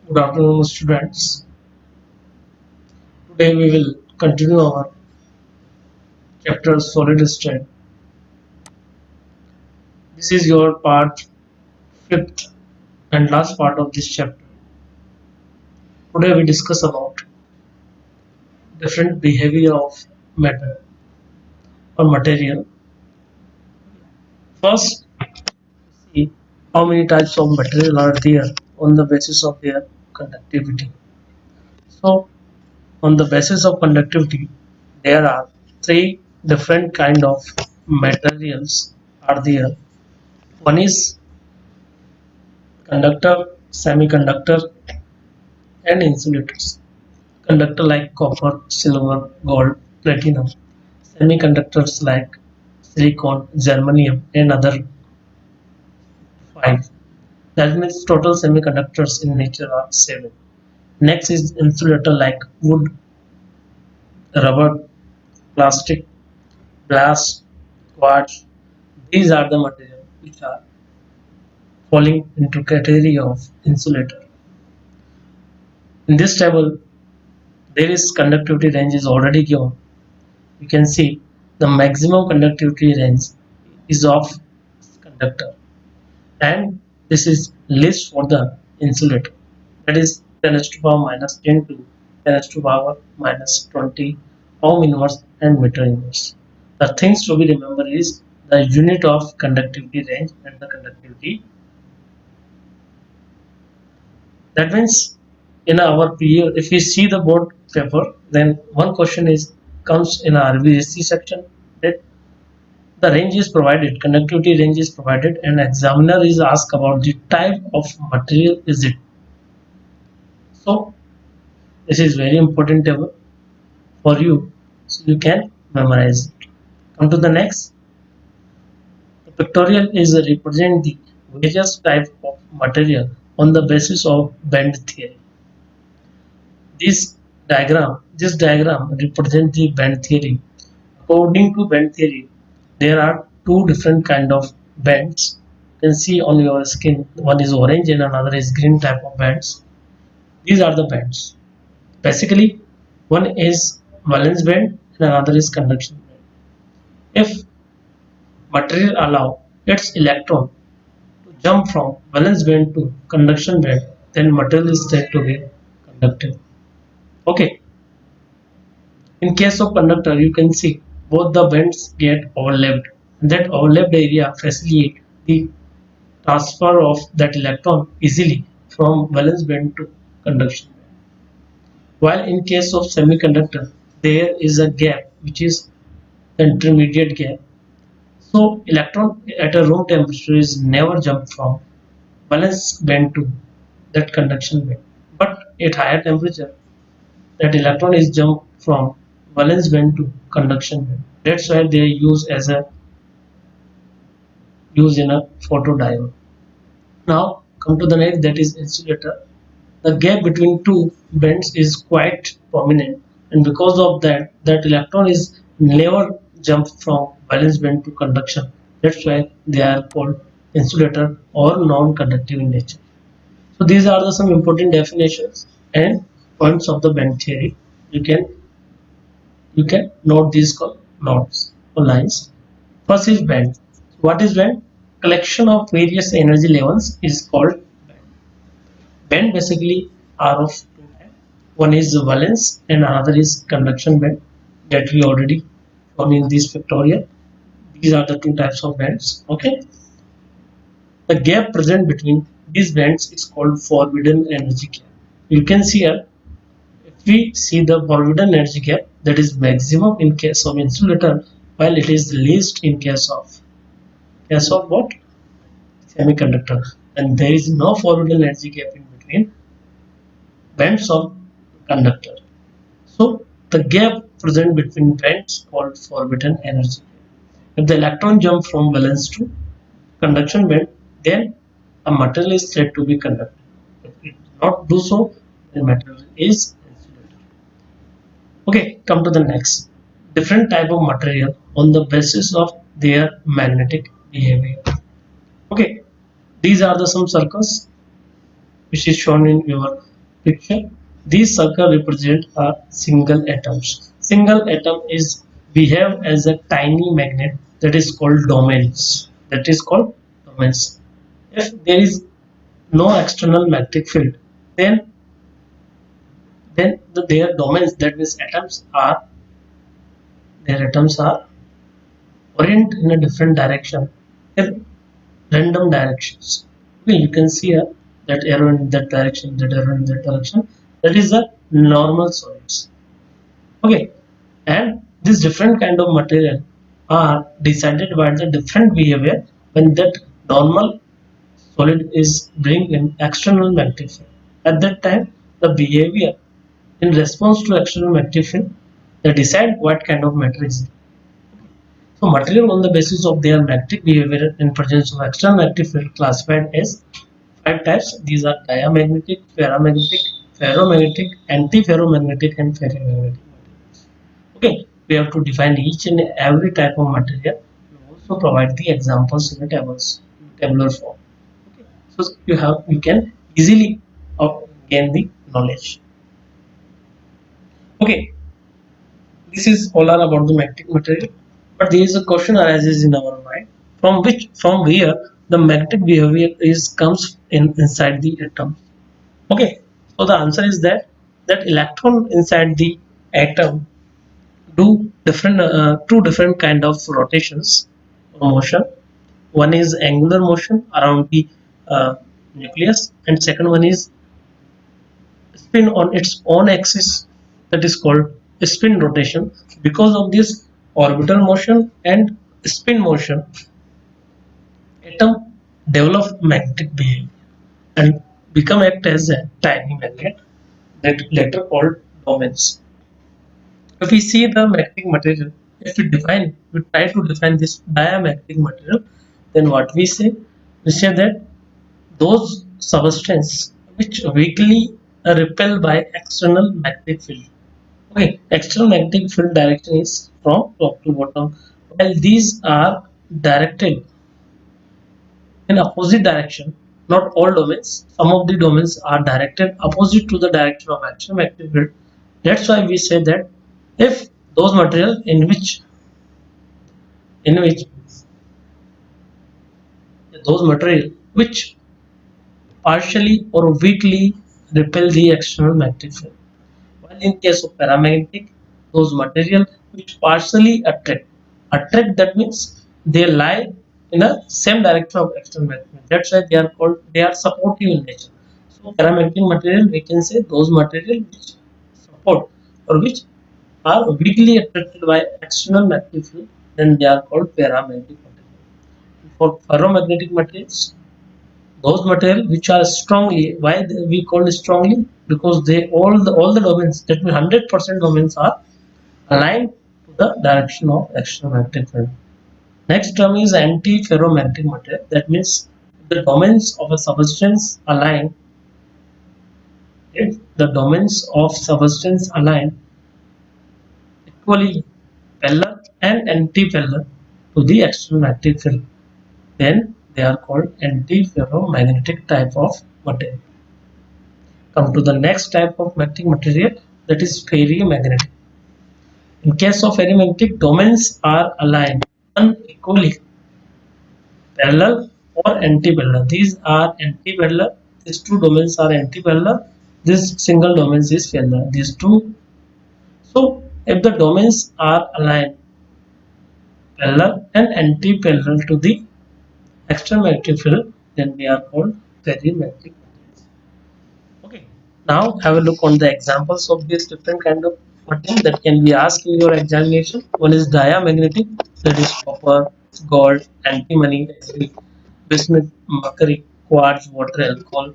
Good afternoon, students. Today we will continue our chapter Solid State. This is your part fifth and last part of this chapter. Today we discuss about different behavior of matter or material. First, see how many types of material are there on the basis of their conductivity. So, on the basis of conductivity, there are three different kind of materials are there. One is conductor, semiconductor, and insulators. Conductor like copper, silver, gold, platinum. Semiconductors like silicon, germanium, and other five. That means total semiconductors in nature are seven. Next is insulator like wood, rubber, plastic, glass, quartz. These are the materials which are falling into category of insulator. In this table, there is conductivity range is already given. You can see the maximum conductivity range is of conductor, and this is least for the insulator, that is 10 to the power minus 10 to 10 to the power minus 20 ohm inverse and meter inverse. The things to be remembered is the unit of conductivity range and the conductivity. That means in our PU, if we see the board paper, then one question is comes in our RVSC section that the range is provided, conductivity range is provided, and examiner is asked about the type of material is it. So this is very important table for you, so you can memorize it. Come to the next. The pictorial is represent the various type of material on the basis of band theory. This diagram represents the band theory. According to band theory, there are two different kind of bands. You can see on your skin. One is orange and another is green type of bands. These are the bands. Basically, one is valence band and another is conduction band. If material allow its electron to jump from valence band to conduction band, then material is said to be conductive. Okay. In case of conductor, you can see both the bands get overlapped. That overlapped area facilitates the transfer of that electron easily from valence band to conduction band. While in case of semiconductor, there is a gap which is the intermediate gap. So electron at a room temperature is never jump from valence band to that conduction band. But at higher temperature, that electron is jump from valence band to conduction band. That's why they use in a photodiode. Now come to the next, that is insulator. The gap between two bands is quite prominent, and because of that, that electron is never jump from valence band to conduction. That's why they are called insulator or non-conductive in nature. So these are the some important definitions and points of the band theory. You can note these notes or lines. First is band. What is band? Collection of various energy levels is called band. Band basically are of two types. One is valence and another is conduction band that we already shown in this pictorial. These are the two types of bands. Okay. The gap present between these bands is called forbidden energy gap. You can see here, if we see the forbidden energy gap, that is maximum in case of insulator, while it is least in case of what? Semiconductor. And there is no forbidden energy gap in between bands of conductor. So the gap present between bands called forbidden energy. If the electron jump from valence to conduction band, then a material is said to be conductor. If it does not do so, then material is insulator. Okay, come to the next. Different type of material on the basis of their magnetic behavior. Okay, these are the some circles which is shown in your picture. These circles represent a single atoms. Single atom is behave as a tiny magnet that is called domains. That is called domains. If there is no external magnetic field, then their domains, that means atoms are orient in a different direction, in random directions. Okay, you can see that arrow in that direction, that arrow in that direction. That is the normal solids. Okay, and this different kind of material are decided by the different behavior when that normal solid is bring in external magnetic field. At that time, the behavior in response to external magnetic field, they decide what kind of matter is it. So material on the basis of their magnetic behavior in presence of external magnetic field classified as five types. These are diamagnetic, paramagnetic, ferromagnetic, antiferromagnetic, and ferrimagnetic. Okay, we have to define each and every type of material. We also provide the examples in a tabular form. Okay, so you can easily gain the knowledge. Okay, this is all are about the magnetic material. But there is a question arises in our mind from where the magnetic behavior is comes in inside the atom. Okay, so the answer is that electron inside the atom do different two different kind of rotations or motion. One is angular motion around the uh, nucleus, and second one is spin on its own axis, that is called spin rotation. Because of this orbital motion and spin motion, atom develop magnetic behavior and become act as a tiny magnet that later called domains. If we see the magnetic material, if we try to define this diamagnetic material, then what we say that those substances which weakly repel by external magnetic field. Okay, external magnetic field direction is from top to bottom, while these are directed in opposite direction. Not all domains. Some of the domains are directed opposite to the direction of external magnetic field. That's why we say that if those material in which those material which partially or weakly repel the external magnetic field. While in case of paramagnetic, those material which partially attract, that means they lie in a same direction of external magnetic. That's why they are supportive in nature. So paramagnetic material, we can say those material which support or which are weakly attracted by external magnetic field, then they are called paramagnetic material. For ferromagnetic materials, those material which are strongly, we call it strongly, because they all the domains, that means 100% domains are aligned to the direction of external magnetic field. Next term is anti-ferromagnetic material. That means the domains of a substance align if the domains of substance align equally parallel and anti-parallel to the external magnetic field, then they are called anti-ferromagnetic type of material. Come to the next type of magnetic material, that is ferromagnetic. In case of ferromagnetic, domains are aligned unequally parallel or anti-parallel. These are anti-parallel. These two domains are anti-parallel. This single domain is parallel. These two. So if the domains are aligned parallel and anti-parallel to the external magnetic field, then they are called ferromagnetic. Okay, now have a look on the examples of these different kind of material that can be asked in your examination. One is diamagnetic, that is copper, gold, antimony, bismuth, mercury, quartz, water, alcohol,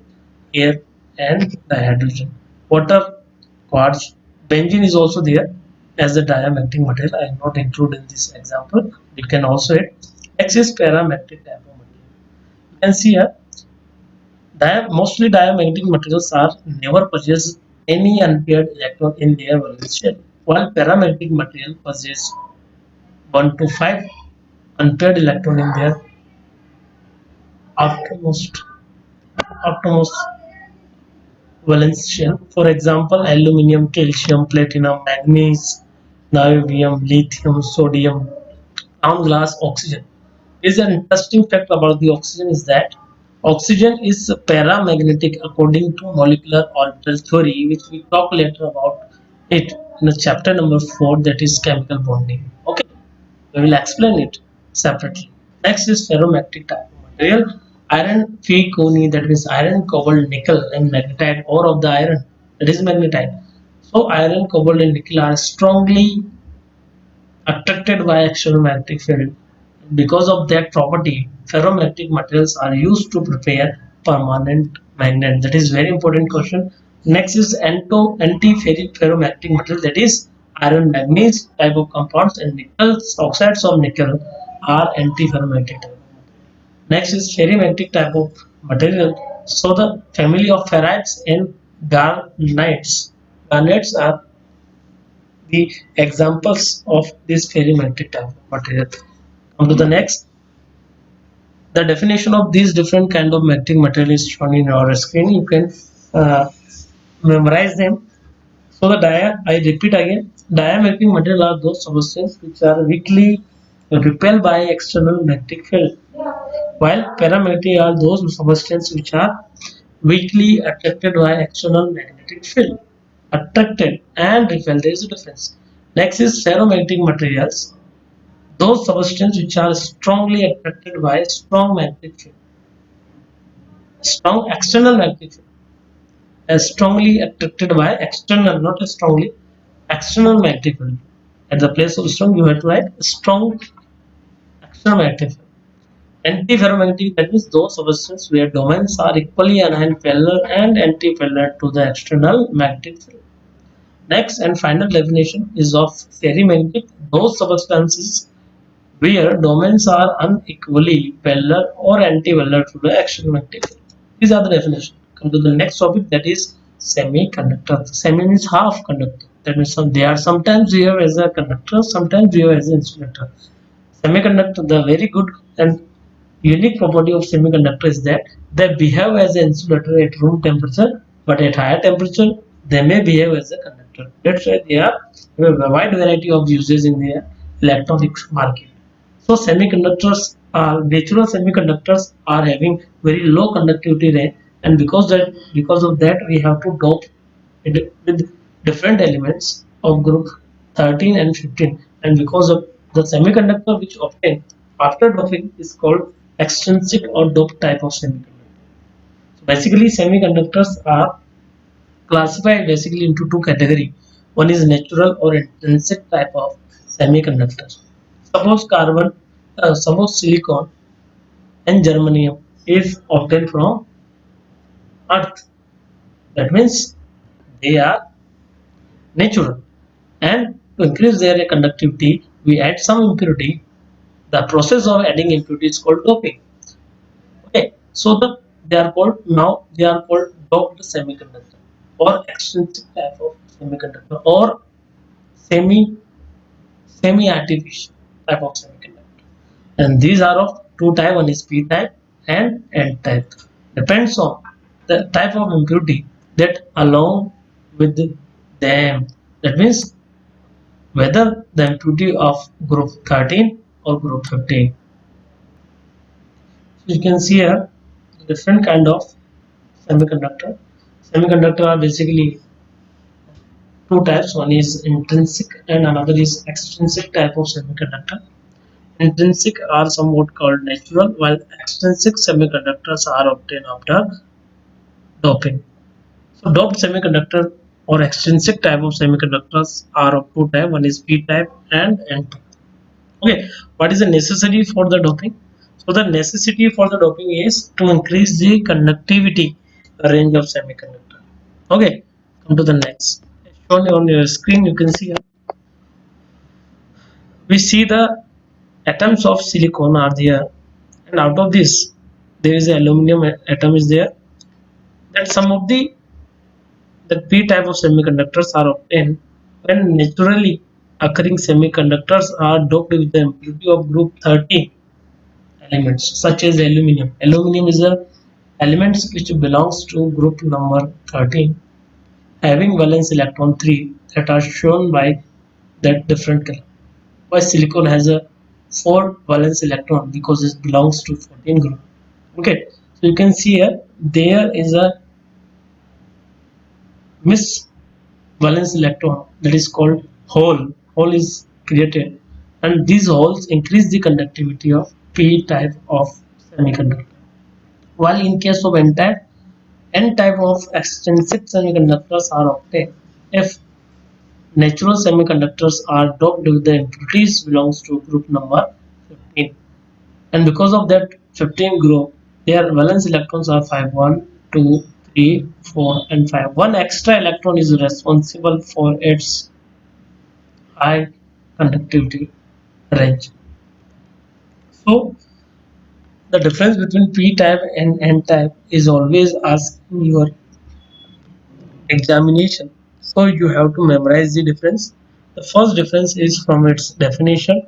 air, and dihydrogen. Water, quartz, benzene is also there as the diamagnetic material. I am not included in this example. You can also add. Next is paramagnetic type of material. You can see here mostly diamagnetic materials are never possess any unpaired electron in their valence shell, while paramagnetic material possess 1 to 5 unpaired electron in their outermost outermost valence shell. For example, aluminum, calcium, platinum, manganese, niobium, lithium, sodium, on glass, oxygen. Is an interesting fact about the oxygen is that oxygen is paramagnetic according to molecular orbital theory, which we talk later about it in the chapter number 4, that is chemical bonding. Okay, we will explain it separately. Next is ferromagnetic type of material. Iron, Fe, Coni, that means iron, cobalt, nickel, and magnetite, ore of the iron, that is magnetite. So iron, cobalt, and nickel are strongly attracted by external magnetic field. Because of that property, ferromagnetic materials are used to prepare permanent magnet. That is very important question. Next is anti-ferromagnetic material, that is iron manganese type of compounds, and nickel oxides of nickel are anti-ferromagnetic type. Next is ferromagnetic type of material. So the family of ferrites and garnets. Garnets are the examples of this ferromagnetic type of material. Come to the next. The definition of these different kind of magnetic material is shown in our screen. You can uh, memorize them. So the I repeat again, diamagnetic material are those substances which are weakly repelled by external magnetic field, while paramagnetic are those substances which are weakly attracted by external magnetic field. Attracted and repelled, there is a difference. Next is ferromagnetic materials, those substances which are strongly attracted by strong magnetic field, strong external magnetic field, as strongly attracted by external, not as strongly external magnetic field. At the place of strong, you have to write strong external magnetic field. Antiferromagnetic, that means those substances where domains are equally anti-parallel and anti-parallel to the external magnetic field. Next and final definition is of ferromagnetic, those substances where domains are unequally parallel or anti-parallel to the external magnetic field. These are the definitions. Come to the next topic, that is semiconductor. Semi means half conductor. That means they are sometimes used as a conductor, sometimes used as an insulator. Semiconductor, the very good and unique property of semiconductor is that they behave as an insulator at room temperature, but at higher temperature they may behave as a conductor. That's why they have a wide variety of uses in the electronics market. So natural semiconductors are having very low conductivity range, and because of that we have to dope it with different elements of group 13 and 15, and because of the semiconductor which obtain after doping is called extrinsic or dope type of semiconductor. So basically semiconductors are classified basically into two categories. One is natural or intrinsic type of semiconductors. Suppose silicon and germanium is obtained from earth. That means they are natural. And to increase their conductivity, we add some impurity. The process of adding impurity is called doping. Okay, so they are called doped semiconductor or extrinsic type of semiconductor or semi semi artificial type of semiconductor. And these are of two type. One is p type and n type. Depends on the type of impurity that along with them. That means whether the impurity of group 13 or group 15. So you can see here different kind of semiconductor. Semiconductor are basically two types. One is intrinsic and another is extrinsic type of semiconductor. Intrinsic are somewhat called natural, while extrinsic semiconductors are obtained after doping. So doped semiconductor or extrinsic type of semiconductors are of two type. One is p type and n type. Okay, what is the necessity for the doping? So the necessity for the doping is to increase the conductivity range of semiconductor. Okay, come to the next. Shown on your screen, you can see we see the atoms of silicon are there, and out of this there is an aluminum atom is there. That some of the p type of semiconductors are obtained when naturally occurring semiconductors are doped with the impurity of group 13 elements such as aluminum. Aluminum is a Elements which belongs to group number 13 having valence electron 3 that are shown by that different color. Why silicon has a 4 valence electron? Because it belongs to 14 group. Okay, so you can see here there is a miss valence electron that is called hole. Hole is created, and these holes increase the conductivity of p type of semiconductor. While in case of n-type, n-type of extrinsic semiconductors are obtained if natural semiconductors are doped with the impurities belongs to group number 15, and because of that 15 group, their valence electrons are 5, 1, 2, 3, 4, and 5. One extra electron is responsible for its high conductivity range. So the difference between p-type and n-type is always asked in your examination. So you have to memorize the difference. The first difference is from its definition.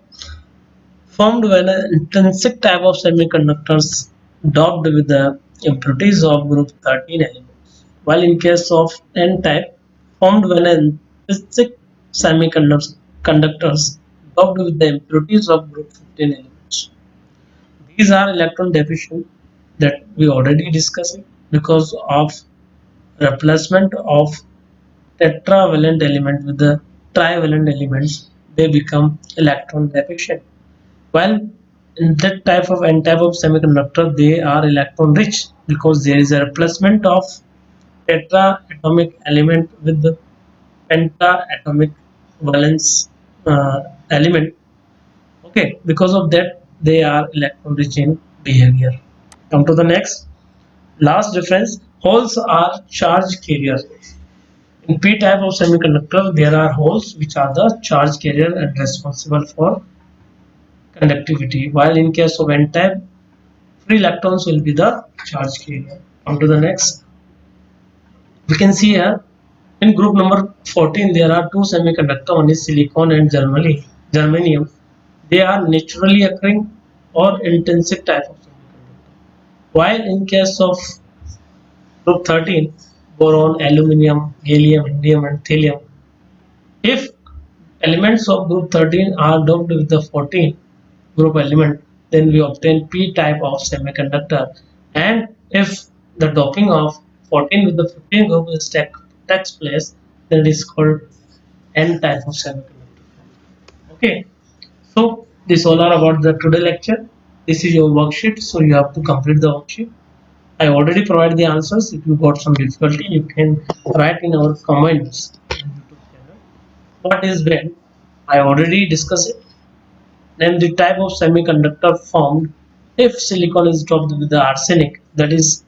Formed when an intrinsic type of semiconductors doped with the impurities of group 13 elements. While in case of n-type, formed when an intrinsic semiconductors doped with the impurities of group 15 elements. These are electron deficient that we already discussed because of replacement of tetravalent element with the trivalent elements. They become electron deficient. While in that type of n-type of semiconductor, they are electron rich because there is a replacement of tetra atomic element with the pentaatomic valence element. Okay, because of that, they are electron rich in behavior. Come to the next. Last difference, holes are charge carriers. In p type of semiconductor, there are holes which are the charge carrier and responsible for conductivity, while in case of n type, free electrons will be the charge carrier. On to the next. We can see here in group number 14 there are two semiconductor, one is silicon and germanium. They are naturally occurring or intrinsic type of semiconductor. While in case of group 13, boron, aluminium, gallium, indium and thallium, if elements of group 13 are doped with the 14 group element, then we obtain p type of semiconductor, and if the doping of 14 with the 15 group takes place, then it is called n type of semiconductor. Okay, so this all are about the today lecture. This is your worksheet, so you have to complete the worksheet. I already provided the answers. If you got some difficulty, you can write in our comments on YouTube channel. What is band? I already discussed it. Name the type of semiconductor formed if silicon is dropped with the arsenic, that is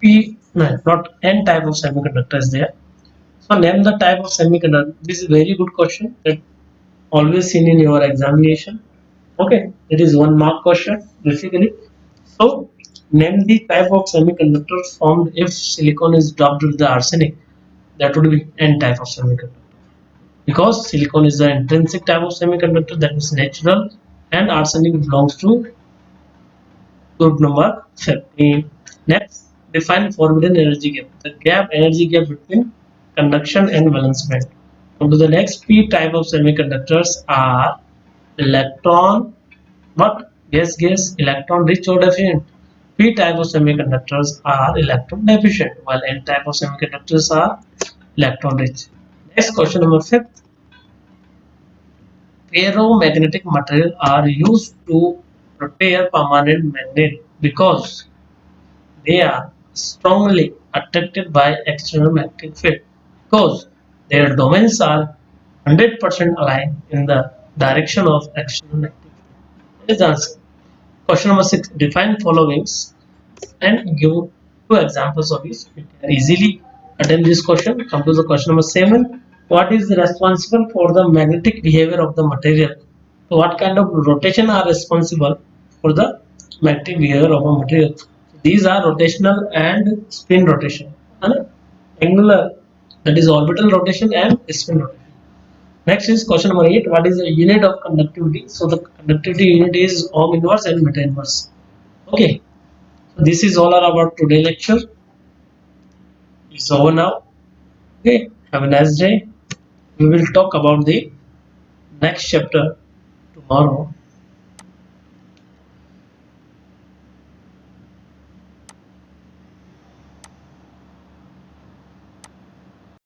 P, no, not N type of semiconductor is there. So name the type of semiconductor. This is very good question that always seen in your examination. Okay, it is 1 mark question basically. So name the type of semiconductor formed if silicon is dropped with the arsenic. That would be N type of semiconductor. Because silicon is the intrinsic type of semiconductor that is natural, and arsenic belongs to group number 15. Next, define forbidden energy gap. The energy gap between conduction and valence band. Come to the next. P type of semiconductors are electron, what? Guess, electron rich or deficient. P type of semiconductors are electron deficient, while N type of semiconductors are electron rich. Next question number 5. Ferromagnetic material are used to prepare permanent magnet because they are strongly attracted by external magnetic field, because their domains are 100% aligned in the direction of external magnetic field. That is the answer. Question number 6. Define followings and give 2 examples of each. You can easily attempt this question. Come to the question number 7. What is responsible for the magnetic behavior of the material? So what kind of rotation are responsible for the magnetic behavior of a material? These are rotational and spin rotation. And angular, that is orbital rotation and spin rotation. Next is question number 8. What is the unit of conductivity? So the conductivity unit is ohm inverse and meter inverse. Okay. This is all about today lecture. It's over now. Okay, have a nice day. We will talk about the next chapter tomorrow.